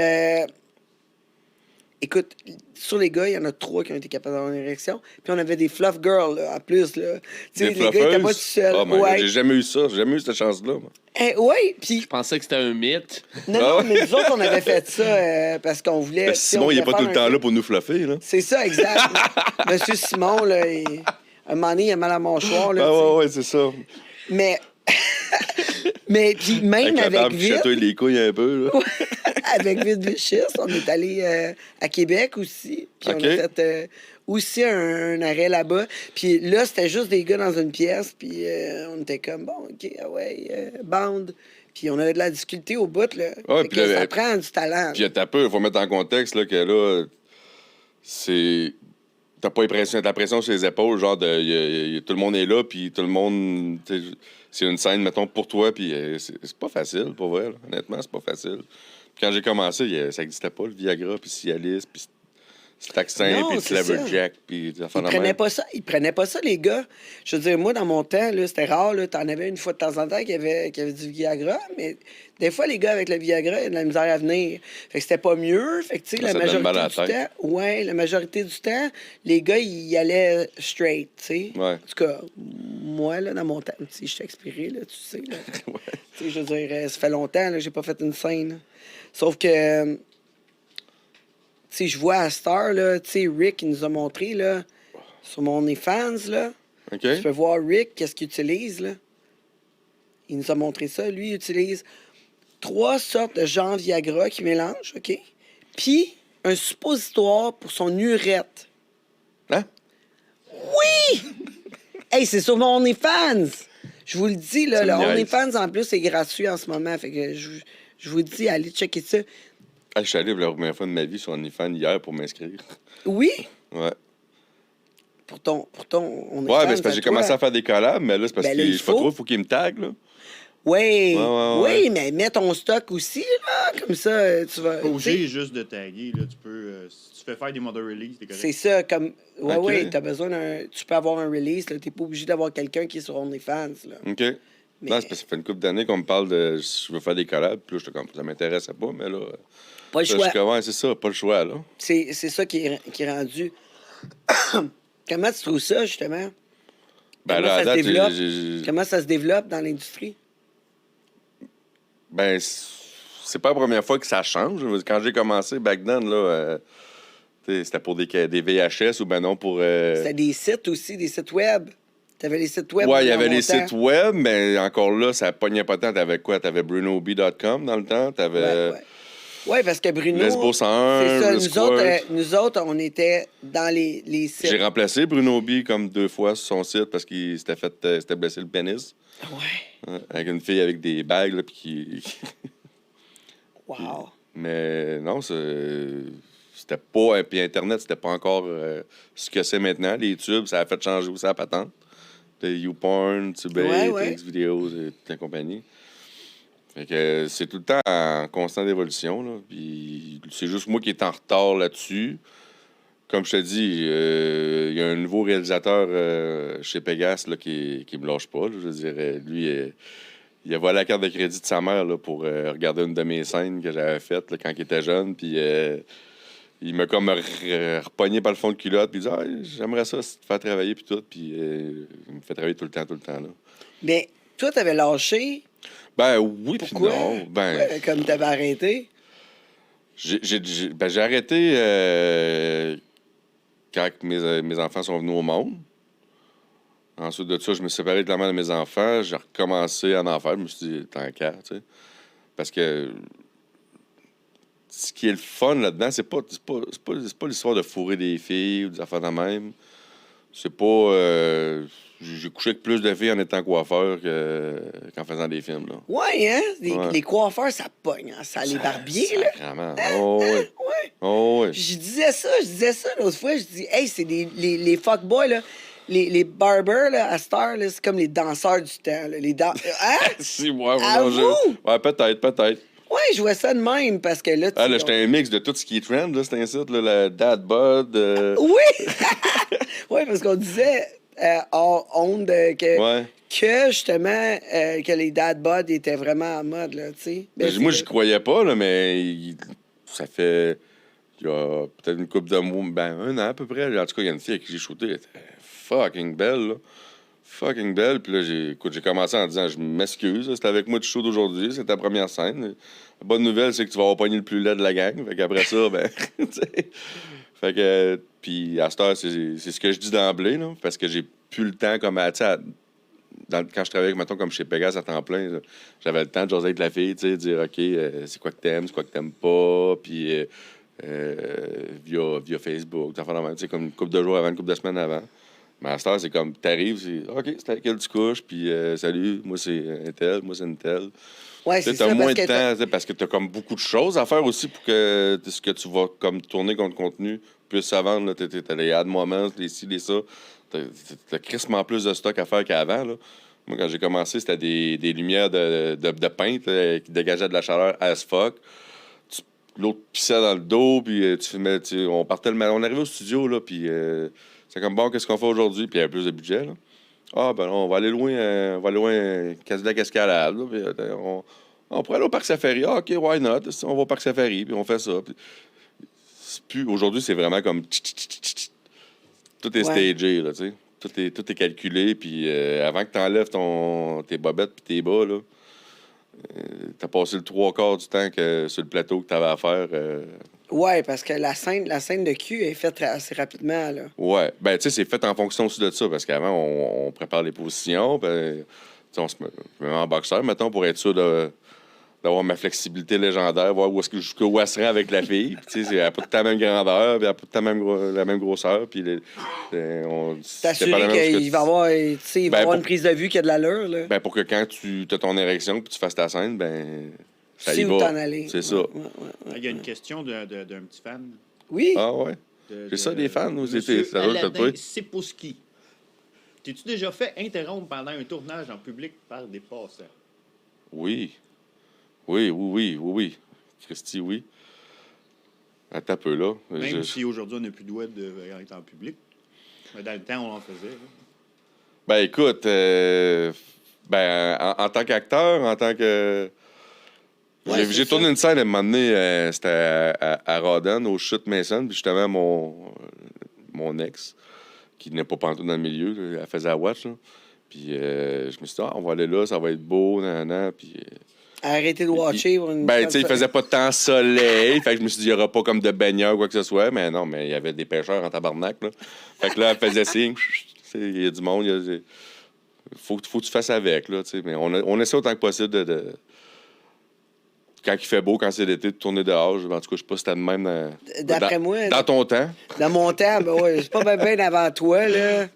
écoute, sur les gars, il y en a 3 qui ont été capables d'avoir une érection. Puis on avait des fluff girls, là, en plus, là. Tu sais, Des les gars, ils étaient pas tout fluffeuses? seuls. Oh my God, ouais. j'ai jamais eu ça. J'ai jamais eu cette chance-là, moi. Ouais, puis... Je pensais que c'était un mythe. Non, Ah non, ouais? mais nous autres, on avait fait ça parce qu'on voulait... Ben, tu sais, Simon, on il est voulait pas tout faire le temps un- là pour nous fluffer, là. C'est ça, exact. Monsieur Simon, là, un moment donné, il a mal à la mâchoire, là, Ah tu sais. ouais, c'est ça. Mais... mais puis même la avec barbe qui Vite... chatouille les couilles un peu, là. avec Vite Vichis, on est allé à Québec aussi. Puis OK. on a fait aussi un arrêt là-bas. Puis là, c'était juste des gars dans une pièce. Puis on était comme, bon, OK, ah ouais, bande. Puis on avait de la difficulté au bout, là. Ouais, Fait puis que là, ça prend du talent. Puis t'as peu, il faut mettre en contexte là, que là, c'est. T'as pas l'impression sur les épaules, genre de. Tout le monde est là, puis tout le monde. C'est une scène, mettons, pour toi, puis c'est pas facile, pour vrai. Là. Honnêtement, c'est pas facile. Puis quand j'ai commencé, ça existait pas, le Viagra, puis Cialis, puis Staxin, Non, puis c'est Slaverjack, puis des affaires Ils de prenaient même. pas ça. Ils prenaient pas ça, les gars. Je veux dire, moi, dans mon temps, là, c'était rare. Là, t'en avais une fois de temps en temps qui avait du Viagra, mais des fois, les gars avec le Viagra, ils avaient de la misère à venir. Fait que c'était pas mieux. Fait que, tu sais, Ça la donne mal à majorité la du tête. temps... Ouais, la majorité du temps, les gars, ils y allaient straight, tu sais. Ouais. En tout cas, moi, là, dans mon temps, tu sais, je suis expiré, là, tu sais, là. Tu sais, je veux dire, ça fait longtemps, là, j'ai pas fait une scène. Là. Sauf que... Tu sais, je vois à Star, là, tu sais, Rick, il nous a montré, là, sur mon OnlyFans, là. OK? Tu peux voir Rick, qu'est-ce qu'il utilise, là. Il nous a montré ça. Lui, il utilise 3 sortes de Jean Viagra qu'il mélange, OK? Puis, un suppositoire pour son urètre. Hein? Oui! Hey, c'est sur mon OnlyFans! Je vous le dis, là, Tu le me niaises. OnlyFans, en plus, c'est gratuit en ce moment. Fait que je vous dis, allez checker ça. Ah, je suis allé pour la première fois de ma vie sur OnlyFans hier pour m'inscrire. Oui? Ouais. Pour ton OnlyFans. Ouais, ben c'est parce que j'ai toi. commencé à faire des collabs, mais là, c'est parce Ben là, que il je sais pas faut. trop, il faut qu'ils me taguent, là. Oui, Ouais. oui, mais mets ton stock aussi, là, comme ça, tu vas... Pas tu sais, obligé juste de taguer. Là, tu peux, si tu fais faire des mother release, t'es correct. c'est ça, comme... Ouais, Ok. ouais, t'as besoin d'un... Tu peux avoir un release, là, t'es pas obligé d'avoir quelqu'un qui est sur OnlyFans, là. OK. Mais- Non, c'est parce que ça fait une couple d'années qu'on me parle de si je veux faire des collabs, puis là, j'étais comme, ça m'intéressait pas, mais là. Pas le là, je choix. suis comme, ouais, c'est ça, pas le choix, là. C'est ça qui est rendu... Comment tu trouves ça, justement? Ben Comment là, à ça se date, développe? j'ai- Comment ça se développe dans l'industrie? Ben, c'est pas la première fois que ça change. Quand j'ai commencé, back then, là, c'était pour des VHS ou ben non pour. C'était des sites aussi, des sites web. T'avais les sites web. Ouais, il y dans avait mon les temps. sites web, mais encore là, ça pognait pas tant. T'avais quoi? T'avais brunob.com dans le temps. T'avais Ouais. Ouais, parce que Bruno... Lesbo 101, C'est ça, Risquart. nous autres, on était dans les sites. J'ai remplacé Brunobi comme 2 fois sur son site parce qu'il s'était blessé le pénis. Ouais. Hein, avec une fille avec des bagues, là, puis qui. Wow. Mais non, c'était pas... Puis Internet, c'était pas encore ce que c'est maintenant. Les tubes, ça a fait changer aussi la patente. YouPorn, Tubate, Xvideos et toute la compagnie. Fait que c'est tout le temps en constante évolution, là. Puis c'est juste moi qui est en retard là-dessus. Comme je te dis, il y a un nouveau réalisateur chez Pegas là, qui me lâche pas. Là, je dirais, lui, il a volé la carte de crédit de sa mère là, pour regarder une de mes scènes que j'avais faites là, quand il était jeune. Puis il m'a comme repogné par le fond de culotte. Puis il dit ah, j'aimerais ça, te faire travailler. Puis tout. Puis il me fait travailler tout le temps. Là. Mais toi, t'avais lâché. Ben oui, puis Pourquoi? non. Ben, Pourquoi, comme t'avais arrêté. J'ai arrêté quand mes enfants sont venus au monde. Ensuite de ça, je me suis séparé de la mère de mes enfants. J'ai recommencé à en faire. Je me suis dit, tant qu'à, tu sais. Parce que ce qui est le fun là-dedans, c'est pas l'histoire de fourrer des filles ou des affaires de même. C'est pas... j'ai couché avec plus de filles en étant coiffeur qu'en faisant des films, là. Ouais, hein? Ouais. Les coiffeurs, ça pogne. Hein? Ça, les barbiers, là. Sacrément. Oh, ouais. Ouais. Oh, ouais. Je disais ça l'autre fois. Je dis, hey, c'est les fuckboys, là. Les barbers, là, à cette heure, là, c'est comme les danseurs du temps. Là. Hein? Si, ouais, À non, vous? Ouais, peut-être. Ouais, je vois ça de même parce que là, Ah, là, j'étais un mix de tout ce qui est trend, là, c'est un site, là, la Dad Bod. Oui! Oui, parce qu'on disait hors onde Ouais. que justement, que les dad bod étaient vraiment en mode, là, tu sais. Ben, Moi, c'est- j'y croyais pas, là, mais ça fait. Il y a peut-être une couple de mois, ben, un an à peu près. En tout cas, il y a une fille avec qui j'ai shooté, elle était fucking belle, là. Fucking belle. Puis là, j'ai commencé en disant, je m'excuse, c'était avec moi de shoot aujourd'hui, c'est ta première scène. La bonne nouvelle, c'est que tu vas avoir pogné le plus laid de la gang. Fait qu'après ça, ben, tu sais. Fait que, puis à cette heure, c'est ce que je dis d'emblée, là, parce que j'ai plus le temps, comme, tu sais, quand je travaillais, mettons, comme chez Pegas à temps plein, là, j'avais le temps de jaser avec la fille, tu sais, dire, OK, c'est quoi que t'aimes pas, puis via Facebook, tu sais, comme une couple de jours avant, une couple de semaines avant. Mais à cette heure, c'est comme, t'arrives, c'est OK, c'est avec quelle tu couches, puis salut, moi c'est un tel, moi c'est une telle. Ouais, Tu sais, c'est t'as ça, moins parce de que temps, tu sais, parce que t'as comme beaucoup de choses à faire aussi pour que ce que tu vas comme tourner contre contenu puisse se vendre. T'as les ad moments, les ci, les ça. T'as crissement plus de stock à faire qu'avant, là. Moi, quand j'ai commencé, c'était des lumières de peintre là, qui dégageaient de la chaleur as fuck. L'autre pissait dans le dos, puis on partait on arrivait au studio, là, puis c'est comme, bon, qu'est-ce qu'on fait aujourd'hui? Puis il y avait plus de budget, là. Ah, ben on va aller loin, Cadillac Escalade, là, puis on pourrait aller au Parc Safari. Ah, OK, why not? On va au Parc Safari, puis on fait ça. Puis aujourd'hui, c'est vraiment comme... Tout est stagé, là, tu sais. Tout est calculé, puis avant que tu enlèves tes bobettes puis tes bas, là, t'as passé le 3/4 du temps sur le plateau que t'avais à faire. Ouais, parce que la scène de cul est faite assez rapidement, là. Ouais. Ben, tu sais, c'est fait en fonction aussi de ça, parce qu'avant, on prépare les positions, ben, on se met en boxeur, mettons, pour être sûr d'avoir ma flexibilité légendaire, voir jusqu'où elle se rend avec la fille. Tu sais, elle n'a pas tout la même grandeur, puis elle n'a pas tout la même grosseur, puis T'assurer qu'il va avoir, tu sais, il va Ben, avoir pour- une prise de vue qui a de l'allure, là. Ben, pour que quand tu as ton érection puis tu fasses ta scène, ben, ça Tu sais y où va. t'en aller. C'est ça. Ouais. Il y a une question d'un petit fan. Oui. Ah ouais? de- C'est ça, de- des fans, ou Monsieur c'était ça doit être Aladin toi? Seposki. T'es-tu déjà fait interrompre pendant un tournage en public par des passants? Oui. Oui. Christy, oui. Attends un peu, là. Même si aujourd'hui, on n'a plus le droit d'être en public. Mais dans le temps, on en faisait. Là. Ben, écoute, en tant qu'acteur, en tant que... Ouais, c'est j'ai ça. tourné une scène à un moment donné, c'était à Rawdon, au Chute Mason, puis justement, mon ex, qui n'est pas pantoute dans le milieu, là, elle faisait la watch, là. Puis je me suis dit, on va aller là, ça va être beau, nan, puis... Arrêtez de watcher pour une. Ben, tu sais, il faisait pas de temps soleil. Fait que je me suis dit, il y aura pas comme de baigneurs ou quoi que ce soit. Mais non, mais il y avait des pêcheurs en tabarnak, là. Fait que là, elle faisait signe. Il y a du monde. Faut que tu fasses avec, là, tu sais. Mais on essaie autant que possible quand il fait beau, quand c'est l'été, de tourner dehors. En tout cas, je sais pas si c'était de même D'après moi. dans ton temps. Dans mon temps, ben ouais, c'est pas bien avant toi, là.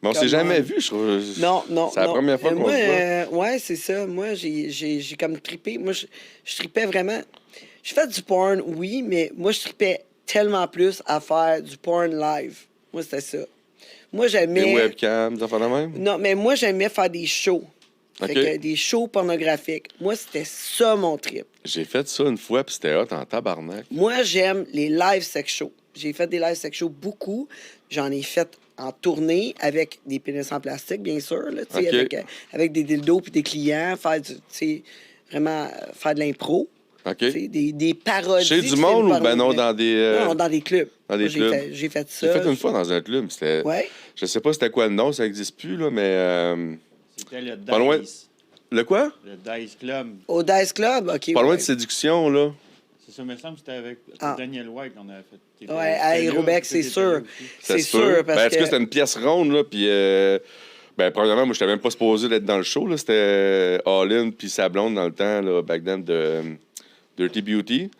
Mais on s'est Come jamais on. vu, je trouve. Non, non, C'est la non. première fois qu'on Moi, se voit. ouais, c'est ça. Moi, j'ai comme trippé. Moi, je tripais vraiment. Je fais du porn, oui, mais moi, je tripais tellement plus à faire du porn live. Moi, c'était ça. Moi, Des j'aimais... webcams, des affaires de même? Non, mais moi, j'aimais faire des shows. Fait OK. que des shows pornographiques. Moi, c'était ça, mon trip. J'ai fait ça une fois, puis c'était hot en tabarnak. Moi, j'aime les live sex shows. J'ai fait des live sex shows beaucoup. J'en ai fait en tournée avec des pénis en plastique, bien sûr, là, tu sais, OK. avec des dildos puis des clients, faire du, tu sais, vraiment faire de l'impro. OK. Tu sais, des parodies. Chez de du films monde ou ben porno, non, mais- dans des. Non, dans des clubs. dans des Moi, clubs. J'ai fait ça. J'ai fait une fois dans un club. C'était. Ouais. Je sais pas c'était quoi le nom, ça existe plus, là, mais. C'était le Pas loin. Dice. Le quoi? Le Dice Club. Au Dice Club, OK. Pas loin ouais. de séduction, là. C'est ça, me semble que c'était avec Ah. Daniel White qu'on avait fait. T'étais- Ouais, t'étais à là, Aérobec, t'étais c'est là sûr. aussi. Ça C'est se peut. sûr, parce Ben, en tout cas, que... c'était une pièce ronde, là, puis. Ben, premièrement, moi, j'étais même pas supposé d'être dans le show, là. C'était All-In puis sa blonde dans le temps, là, back then, de Dirty Beauty.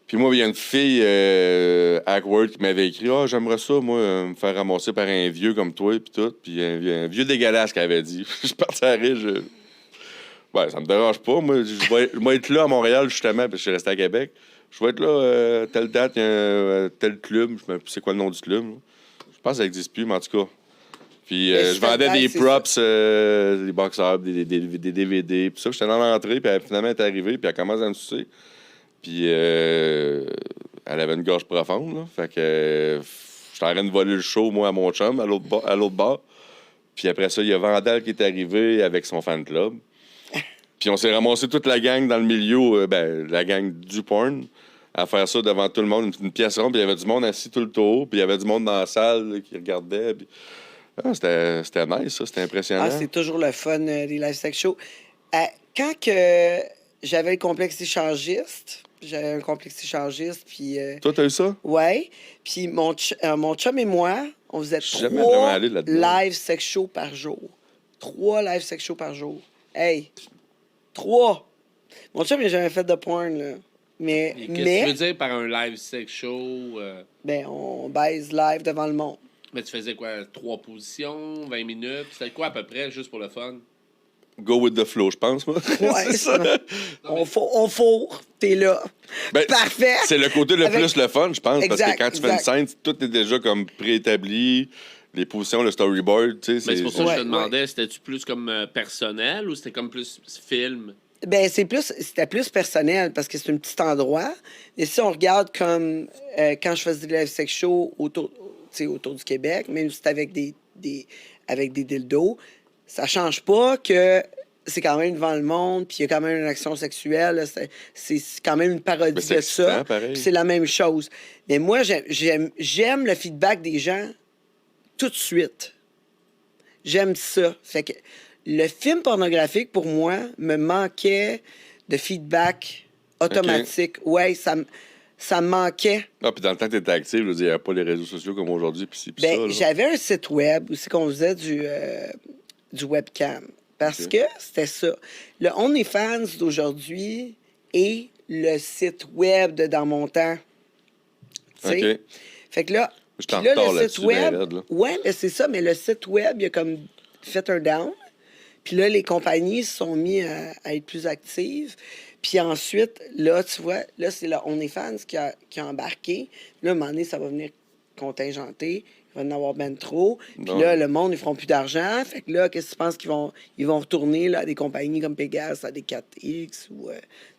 Puis moi, il y a une fille, Awkward, qui m'avait écrit « Ah, j'aimerais ça, moi, me faire ramasser par un vieux comme toi, puis tout. » Puis un vieux dégueulasse qu'elle avait dit. Je suis parti à rire, Ouais, ça me dérange pas. Moi, je vais être là à Montréal, justement, parce que je suis resté à Québec. Je vais être là, telle date, il y a tel club. Je ne sais même plus c'est quoi le nom du club, là. Je pense que ça n'existe plus, mais en tout cas. Puis Mais je vendais c'est des ça. props, des box-ups, des DVD, puis ça. J'étais dans l'entrée, puis finalement, elle est arrivée, puis elle commence à me sucer. Puis elle avait une gorge profonde, là. Fait que j'étais en train de voler le show, moi, à mon chum, à l'autre bar. Puis après ça, il y a Vandal qui est arrivé avec son fan club. Puis on s'est ramassé toute la gang dans le milieu, la gang du porn, à faire ça devant tout le monde, une pièce ronde, puis il y avait du monde assis tout le tour, puis il y avait du monde dans la salle là, qui regardait. Puis... Ah, c'était nice, ça, c'était impressionnant. Ah, c'est toujours le fun des live sex shows. Quand que j'avais le complexe échangiste, j'avais un complexe échangiste, puis... Toi, t'as eu ça? ouais, puis mon chum et moi, on faisait Je suis jamais vraiment 3 allé là-dedans. live sex shows par jour. 3 live sex shows par jour. Hey! 3! Mon chum, il n'a jamais fait de porn, là. Et qu'est-ce que tu veux dire par un live sex show? Ben, on baise live devant le monde. Mais tu faisais quoi? 3 positions, 20 minutes? C'était quoi à peu près, juste pour le fun? Go with the flow, je pense, moi. Ouais, C'est ça. on fourre, t'es là. Ben, Parfait! C'est le côté le Avec- plus le fun, je pense, parce Exact, que quand tu fais une exact. scène, tout est déjà comme préétabli, les positions, le storyboard, tu sais. Mais c'est pour ça que Ouais, je te demandais, c'était-tu plus comme personnel ou c'était comme plus film? Ben, c'était plus personnel parce que c'est un petit endroit. Et si on regarde comme quand je faisais des live sex shows autour du Québec, même si c'était avec avec des dildos, ça change pas que c'est quand même devant le monde, puis il y a quand même une action sexuelle. Là, c'est quand même une Mais parodie c'est de ça. excitant, pareil. Puis c'est la même chose. Mais moi, j'aime le feedback des gens tout de suite. J'aime ça. Fait que le film pornographique, pour moi, me manquait de feedback automatique. Ouais, ça me manquait. Ah, puis dans le temps que tu étais actif, il n'y avait pas les réseaux sociaux comme aujourd'hui, puis ci, puis ça. Ben, là. j'avais un site web où c'est qu'on faisait du webcam. Parce Ok. que c'était ça. Le OnlyFans d'aujourd'hui est le site web de dans mon temps. Tu sais? OK. Fait que là, Je suis en puis là, retard le là-dessus, site web, ben raide, là. ouais, ben c'est ça, mais le site web, il a comme fait un down. Puis là, les compagnies se sont mis à être plus actives. Puis ensuite, là, tu vois, là, c'est le OnlyFans qui a embarqué. Là, à un moment donné, ça va venir contingenté. Il va en avoir ben trop. Puis Non. là, le monde, ils feront plus d'argent. Fait que là, qu'est-ce que tu penses qu'ils vont... Ils vont retourner là, à des compagnies comme Pegasus, à des 4X ou, tu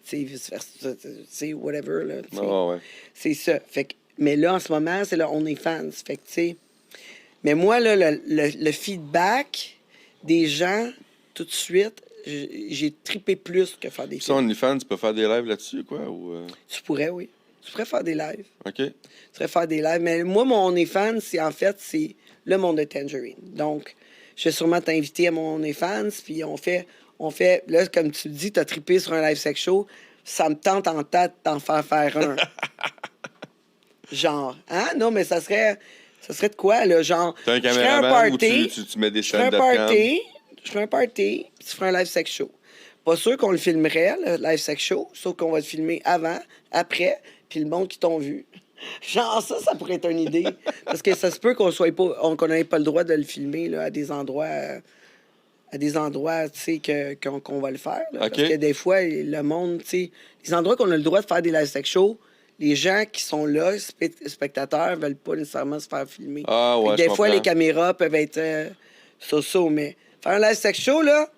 sais, vice-versa, tu sais, whatever, là. tu sais. Ah, ouais. C'est ça. Fait que, mais là, en ce moment, c'est le OnlyFans. Fait que, tu sais... Mais moi, là, le feedback des gens, tout de suite, j'ai trippé plus que faire des Puis ça, films. OnlyFans, tu peux faire des lives là-dessus, quoi? Ou, Tu pourrais, oui. Tu pourrais faire des lives. OK. Tu pourrais faire des lives. Mais moi, mon OnlyFans, c'est le monde de Tangerine. Donc, je vais sûrement t'inviter à mon OnlyFans, puis on fait... Là, comme tu le dis, t'as trippé sur un live sex show. Ça me tente en tête d'en faire un. Genre, hein? Non, mais ça serait de quoi, là? Genre, T'as un je ferais caméraman ou party, tu mets des je ferais un stand-up cam? party, je ferais un party, puis tu ferais un live sex show. Pas sûr qu'on le filmerait, le live sex show, sauf qu'on va le filmer avant, après, puis le monde qui t'ont vu. Genre, ça pourrait être une idée. Parce que ça se peut qu'on n'ait pas le droit de le filmer là, à des endroits, tu sais, qu'on va le faire. Là. OK. Parce que des fois, le monde, tu sais, les endroits qu'on a le droit de faire des live sex shows, les gens qui sont là, spectateurs, veulent pas nécessairement se faire filmer. Ah, ouais, Fait que je des fois, comprends. les caméras peuvent être so-so, mais faire un live sex show, là,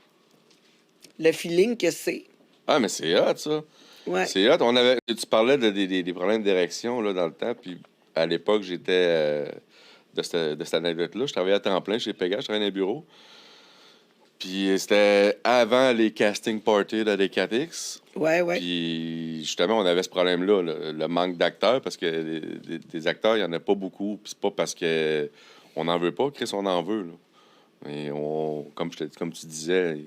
le feeling que c'est. Ah, mais c'est hot, ça. Ouais. C'est hot. Tu parlais des problèmes d'érection là, dans le temps, puis à l'époque, j'étais de cette anecdote-là. Je travaillais à temps plein chez Pégase, je travaillais dans un bureau. Puis c'était avant les casting parties de des 4X. Ouais. Puis justement, on avait ce problème-là, le manque d'acteurs, parce que des acteurs, il n'y en a pas beaucoup. Puis c'est pas parce que on n'en veut pas, Chris, on en veut. Là. Et comme tu disais,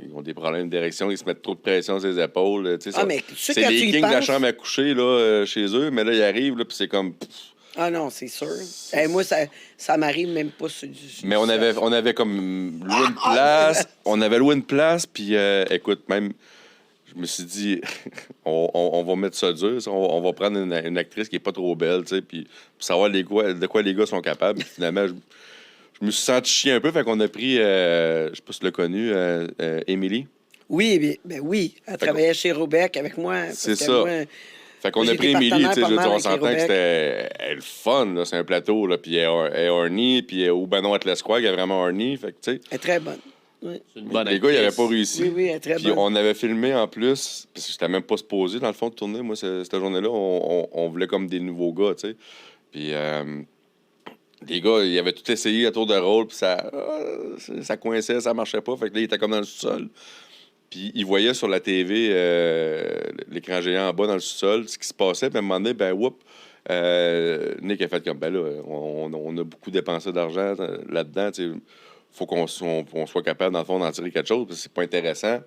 ils ont des problèmes d'érection, ils se mettent trop de pression sur les épaules. Tu sais, Mais tu sais, c'est quand les tu y kings de la penses- chambre à coucher là, chez eux, mais là, ils arrivent, là, puis c'est comme... Ah non, c'est sûr. Moi, ça m'arrive même pas sur du... Mais on avait comme loué une place. On avait loué une place, puis écoute, même, je me suis dit, on va mettre ça dur. On va prendre une actrice qui est pas trop belle, tu sais, puis pour savoir de quoi les gars sont capables. Puis finalement, je me suis senti chier un peu, fait qu'on a pris, je sais pas si tu l'as connu, Émilie. Oui, ben oui. Elle travaillait chez Robec avec moi. parce C'est que ça. moi, Fait qu'on Moi, a j'ai pris été Émilie, tu sais, partenaire pas mal on avec s'entend que Québec. elle est le fun, là, c'est un plateau, là, puis elle est horny, puis ou ben non, Atlas-Square, elle est vraiment horny, fait que, tu sais... elle est très bonne. Oui, C'est une bonne Les gars, ils n'avaient actrice. pas réussi. oui, elle est très Puis bonne. on avait filmé en plus, parce que j'étais même pas supposé, dans le fond, de tourner. Moi, cette journée-là, on voulait comme des nouveaux gars, tu sais. Puis les gars, ils avaient tout essayé à tour de rôle, puis ça coinçait, ça marchait pas. Fait que là, ils étaient comme dans le sous-sol. Puis ils voyaient sur la TV, l'écran géant en bas dans le sous-sol, ce qui se passait. Puis à un moment donné, ben, whoop, Nick a fait comme, ben là, on a beaucoup dépensé d'argent là-dedans, tu sais. Faut qu'on soit capable, dans le fond, d'en tirer quelque chose, parce que c'est pas intéressant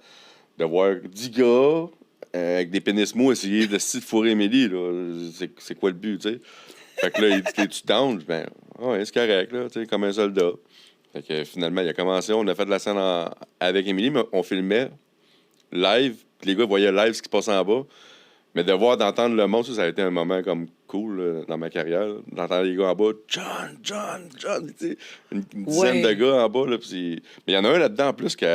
de voir 10 gars avec des pénis mous essayer de se fourrer Émilie, là. C'est quoi le but, tu sais? Fait que là, il dit, t'es-tu down? Ben, ouais, c'est correct, là, tu sais, comme un soldat. Fait que finalement, il a commencé, on a fait de la scène avec Émilie, mais on filmait live, puis les gars voyaient live ce qui se passait en bas. Mais d'entendre le monde, ça a été un moment comme cool là, dans ma carrière. Là, d'entendre les gars en bas, John, tu sais, une dizaine de gars en bas. Là, mais il y en a un là-dedans en plus que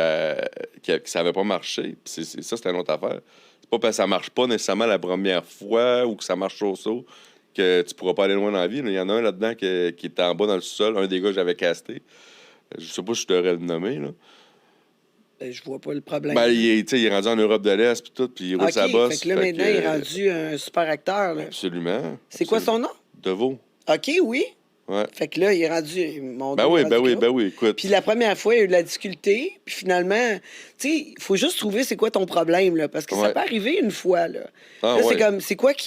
ça n'avait pas marché. Puis ça, c'était une autre affaire. C'est pas parce que ça marche pas nécessairement la première fois ou que ça marche chaud que tu pourras pas aller loin dans la vie. Il y en a un là-dedans qui était en bas dans le sous-sol, un des gars que j'avais casté. Je sais pas si je devrais le nommer, là. Ben, je vois pas le problème. Ben, tu sais, il est rendu en Europe de l'Est, puis tout, puis il roule OK, sa bosse. fait que là, maintenant, il est rendu un super acteur. Là. Absolument. C'est quoi son nom? Deveau. OK, oui. Ouais. Fait que là, il est rendu... Mon Ben Dieu, oui, il est rendu gros. écoute. Puis la première fois, il y a eu de la difficulté. Puis finalement, tu sais, il faut juste trouver c'est quoi ton problème, là. Parce que ça Ouais. peut arriver une fois, là. Ah, Là, c'est ouais. comme, c'est quoi que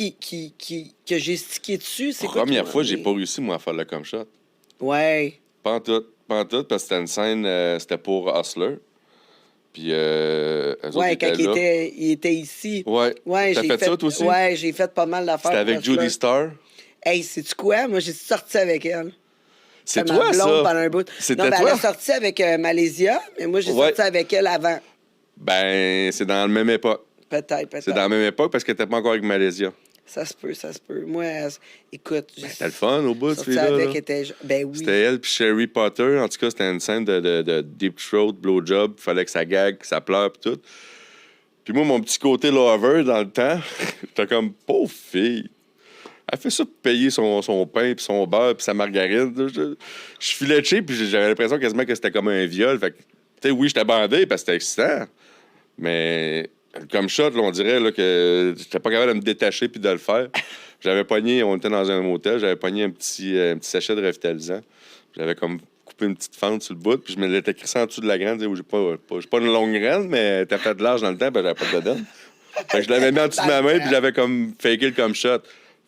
j'ai stické dessus? C'est quoi qui Première m'a fois, j'ai amené? pas réussi, moi, à faire le come shot. Ouais. Pas en tout, parce que c'était une scène, c'était pour Hustler. Puis, eux autres Ouais, étaient quand là. il était ici. Ouais. Ouais, T'as fait ça, toi aussi? Ouais, j'ai fait pas mal d'affaires. C'était pour avec Hustler. Judy Starr. Hey, sais-tu quoi? Moi, j'ai sorti avec elle. C'est C'était toi, ma blonde ça? pendant un bout. C'était Non, ben, toi? elle a sorti avec Malaysia, mais moi, j'ai Ouais. sorti avec elle avant. Ben, c'est dans la même époque. Peut-être. C'est dans la même époque parce que t'étais pas encore avec Malaysia. Ça se peut. Moi, écoute... Ben, c'était le fun au bout, sorti celui-là. avec, là. ben oui. C'était elle puis Sherry Potter. En tout cas, c'était une scène de deep throat, blowjob. Il fallait que ça gague, que ça pleure, puis tout. Puis moi, mon petit côté lover dans le temps, j'étais comme, pauvre fille. Elle fait ça pour payer son pain, puis son beurre, puis sa margarine. Je filais cheap, puis j'avais l'impression quasiment que c'était comme un viol. Fait que, tu sais, oui, j'étais bandé parce que c'était excitant. Mais comme shot, là, on dirait là, que j'étais pas capable de me détacher puis de le faire. J'avais pogné, on était dans un motel, j'avais pogné un petit sachet de revitalisant. J'avais comme coupé une petite fente sur le bout, puis je me l'étais crissé en dessous de la graine. J'ai pas une longue graine, mais t'as fait de large dans le temps, puis j'avais pas de dedans. Fait que je l'avais mis en dessous de ma main, puis j'avais comme faké le comme shot.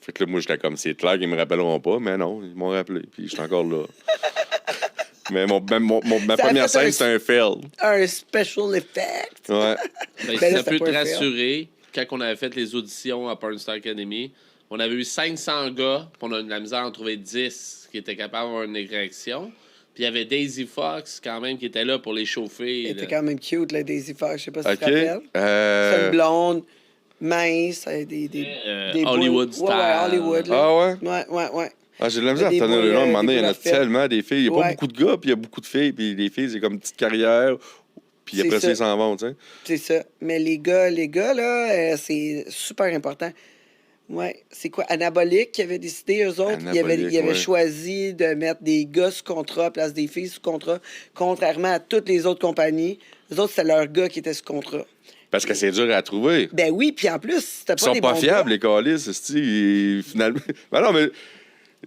Fait que là, moi, j'étais comme, c'est clair qu'ils me rappelleront pas, mais non, ils m'ont rappelé, puis j'étais encore là. Mais ma Ça a première fait un- scène, c'était un fail. Un special effect. Ouais. Ben, Ben si là, ça c'était peut pas te un fail. rassurer, quand on avait fait les auditions à Pornstar Academy, on avait eu 500 gars, puis on a eu de la misère à en trouver 10 qui étaient capables d'avoir une érection. Puis il y avait Daisy Fox, quand même, qui était là pour les chauffer. Elle là. était quand même cute, là, Daisy Fox. Je sais pas si tu OK. te rappelles. C'est une blonde. minces, des Hollywood boules. style. Ouais, Hollywood. Là. Ah ouais? Ouais. Ah, j'ai de la misère à Des retenir le boules, nom. À un moment donné, il y en a des boules à tellement des filles. Il n'y a pas Ouais. beaucoup de gars, puis il y a beaucoup de filles. Puis les filles, c'est comme une petite carrière. Puis C'est après ça, ça. ils s'en vont, tu sais. C'est ça. Mais les gars là, c'est super important. Ouais. C'est quoi? Anabolique qui avait décidé, eux autres. Ils Anabolique, avaient ouais. choisi de mettre des gars sous contrat à place des filles sous contrat, contrairement à toutes les autres compagnies. Eux autres, c'est leurs gars qui étaient sous contrat. Parce que c'est dur à trouver. Ben oui, puis en plus, c'était Ils pas sont des pas bons fiables, gars. les calices, finalement. Ben non, mais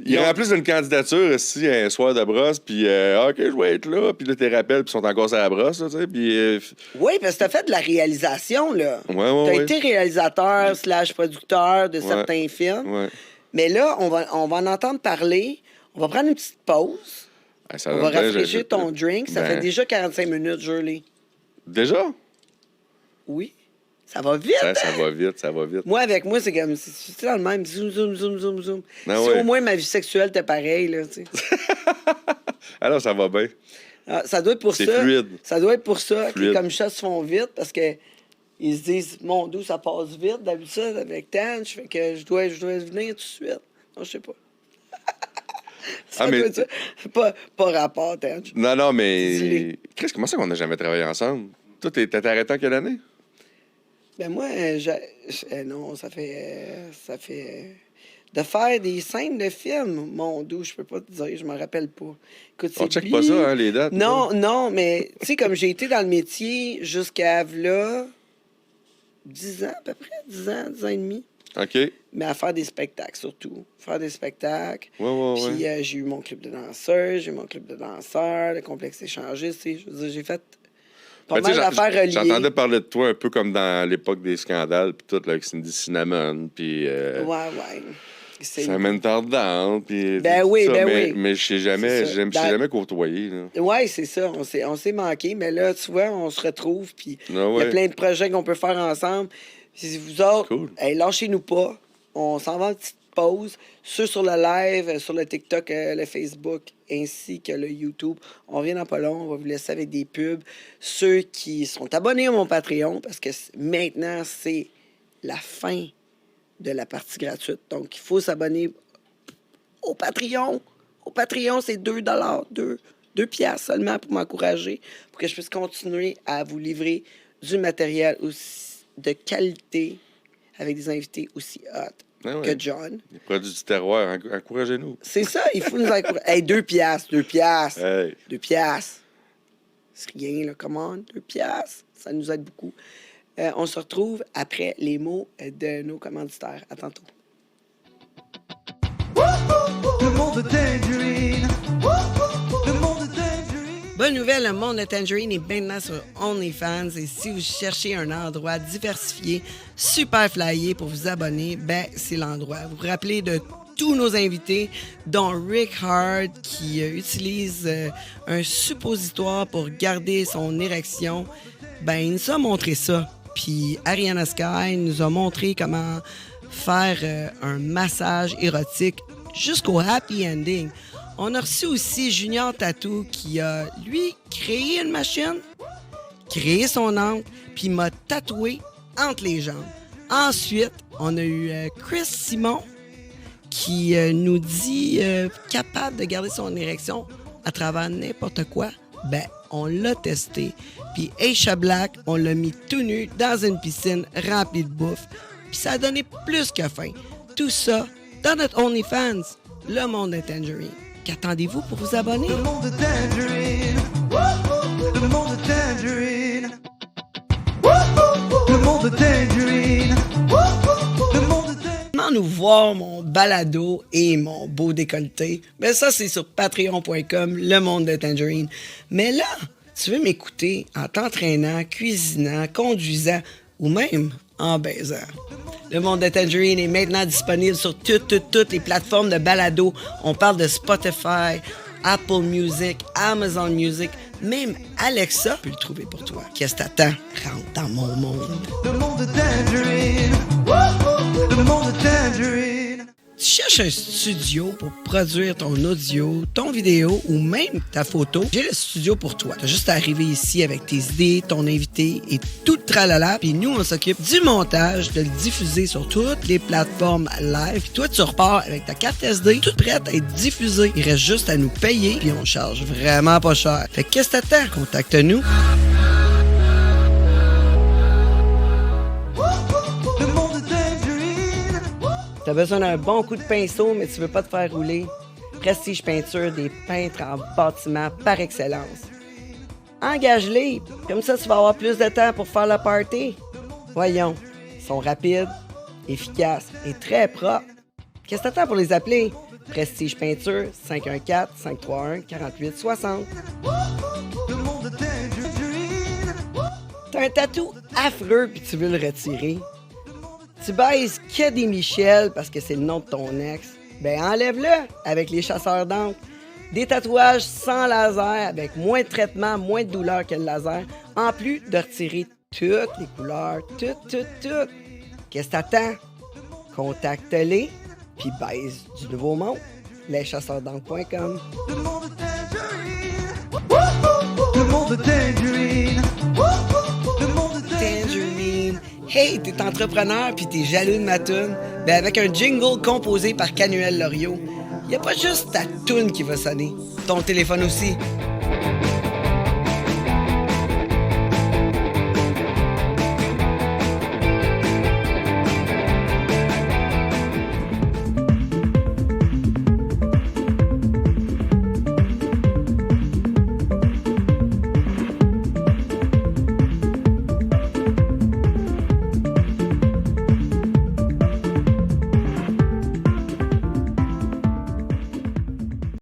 ils remplissent une candidature ici un soir de brosse, puis OK, je vais être là, puis là, t'es rappelles, puis ils sont encore sur la brosse, là, tu sais, puis Oui, parce que t'as fait de la réalisation, là. ouais, T'as ouais. été réalisateur / producteur de certains films. Ouais. Mais là, on va en entendre parler. On va prendre une petite pause. Ah, ça On donne va bien, rafraîchir ton drink. Ça fait déjà 45 minutes, Julie. Déjà? Oui. Ça va vite. Ça va vite, ça va vite. Moi, avec moi, c'est comme... C'est dans le même. Zoom, zoom, zoom, zoom, zoom. Ah si ouais. au moins ma vie sexuelle était pareille, là, tu sais. Alors, ça va bien. Ah, ça doit être pour C'est ça. fluide. Ça doit être pour ça que Fluide. les comme ça se font vite parce que ils se disent mon dos ça passe vite d'habitude avec Tan, je fais que je dois venir tout de suite. Non, je sais pas. Ça Ah, mais- doit être ça. Pas rapport, Tan. Non, mais... Dis-le. Chris, comment ça qu'on n'a jamais travaillé ensemble? Toi, t'es arrêté en quelle année? Ben moi, non, ça fait de faire des scènes de films, mon dos, je peux pas te dire, je m'en rappelle pas. Écoute, On c'est check pas ça, hein, les dates? Non, mais tu sais, comme j'ai été dans le métier jusqu'à là, 10 ans à peu près, 10 ans et demi. OK. Ouais, Mais à faire des spectacles surtout. Faire des spectacles. ouais. Puis j'ai eu mon club de danseur, j'ai eu mon club de danseur, le complexe échangiste. Tu sais, je veux dire, j'ai fait pas Ben, tu mal sais, d'affaires reliées. J'entendais parler de toi un peu comme dans l'époque des scandales, puis tout, là, avec Cindy Cinnamon, puis Ouais. C'est- Samantha Ardant, puis Ben tout oui, ça, ben mais, oui. mais je t'ai jamais, C'est ça. je t'ai jamais côtoyé, là. Ouais, c'est ça. On s'est manqué, mais là, tu vois, on se retrouve. Puis Ah il y a ouais. plein de projets qu'on peut faire ensemble. Si vous autres, Cool. hey, lâchez-nous pas. On s'en va en petite pause. Ceux sur le live, sur le TikTok, le Facebook, ainsi que le YouTube. On revient dans pas long. On va vous laisser avec des pubs. Ceux qui sont abonnés à mon Patreon, parce que maintenant, c'est la fin de la partie gratuite. Donc, il faut s'abonner au Patreon. Au Patreon, c'est 2 2 piastres seulement pour m'encourager, pour que je puisse continuer à vous livrer du matériel aussi de qualité avec des invités aussi hot Ah ouais. que John. Les produits du terroir, encouragez-nous. C'est ça, il faut nous encourager. Hey, 2 piastres. Hey. 2 piastres. C'est rien, là, come on, 2 piastres. Ça nous aide beaucoup. On se retrouve après les mots de nos commanditaires. À tantôt. Le monde de Tangerine. Le monde de Tangerine. Bonne nouvelle, le monde de Tangerine est maintenant sur OnlyFans et si vous cherchez un endroit diversifié, super flyé pour vous abonner, ben c'est l'endroit. Vous vous rappelez de tous nos invités, dont Rick Hard qui utilise un suppositoire pour garder son érection. Ben il nous a montré ça. Puis Ariana Sky nous a montré comment faire un massage érotique jusqu'au happy ending. On a reçu aussi Junior Tattoo qui a, lui, créé une machine, créé son ongle, puis m'a tatoué entre les jambes. Ensuite, on a eu Chris Simon qui nous dit capable de garder son érection à travers n'importe quoi. Ben, on l'a testé. Puis Aisha Black, on l'a mis tout nu dans une piscine remplie de bouffe. Puis ça a donné plus que faim. Tout ça dans notre OnlyFans, le monde de Tangerine. Qu'attendez-vous pour vous abonner? Le monde de Tangerine. Le monde de Tangerine. Le monde de Tangerine. Le monde de Tangerine. Comment nous voir mon balado et mon beau décolleté? Ben ça, c'est sur patreon.com, le monde de Tangerine. Mais là, tu veux m'écouter en t'entraînant, cuisinant, conduisant ou même en baisant. Le monde de Tangerine est maintenant disponible sur toutes les plateformes de balado. On parle de Spotify, Apple Music, Amazon Music, même Alexa peut le trouver pour toi. Qu'est-ce que t'attends? Rentre dans mon monde. Le monde de Tangerine. Le monde de Tangerine. Tu cherches un studio pour produire ton audio, ton vidéo ou même ta photo? J'ai le studio pour toi. Tu as juste à arriver ici avec tes idées, ton invité et tout le tralala. Puis nous, on s'occupe du montage, de le diffuser sur toutes les plateformes live. Puis toi, tu repars avec ta carte SD, toute prête à être diffusée. Il reste juste à nous payer, puis on charge vraiment pas cher. Fait que qu'est-ce que t'attends? Contacte-nous. Le monde de Tangerine. T'as besoin d'un bon coup de pinceau, mais tu veux pas te faire rouler? Prestige Peinture, des peintres en bâtiment par excellence. Engage-les, comme ça tu vas avoir plus de temps pour faire le party. Voyons, ils sont rapides, efficaces et très propres. Qu'est-ce que t'attends pour les appeler? Prestige Peinture, 514-531-4860. Le monde de Tangerine. T'as un tatou affreux puis tu veux le retirer. Tu baises que des Michel parce que c'est le nom de ton ex. Ben enlève-le avec les chasseurs d'encre. Des tatouages sans laser avec moins de traitement, moins de douleur que le laser. En plus de retirer toutes les couleurs, toutes. Qu'est-ce que t'attends? Contacte-les puis baise du nouveau monde. leschasseursdencre.com. Le monde de Tangerine. Le monde de Tangerine. Le monde de Tangerine. Hey, t'es entrepreneur puis t'es jaloux de ma toune? Ben avec un jingle composé par Canuel Loriot, y a pas juste ta toune qui va sonner, ton téléphone aussi.